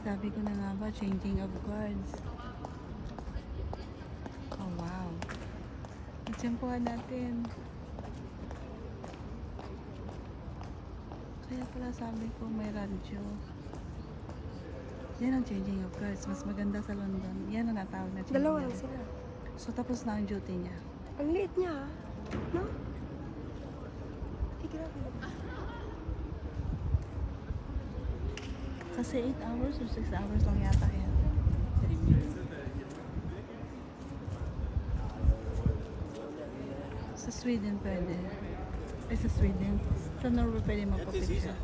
Sabi ko na nga ba, changing of guards. Oh wow. Itsempuhan natin. Kaya pala sabi ko may radyo. Yan ang changing of guards. Mas maganda sa London. Yan ang natawag na changing. Dalawa lang sila. So tapos na ang duty niya. Ang liit niya, no? Grabe. Kasi 8 hours or 6 hours lang yata yan. Sa Sweden pwede. Sa Sweden. Sa Norway pwede magpapicture.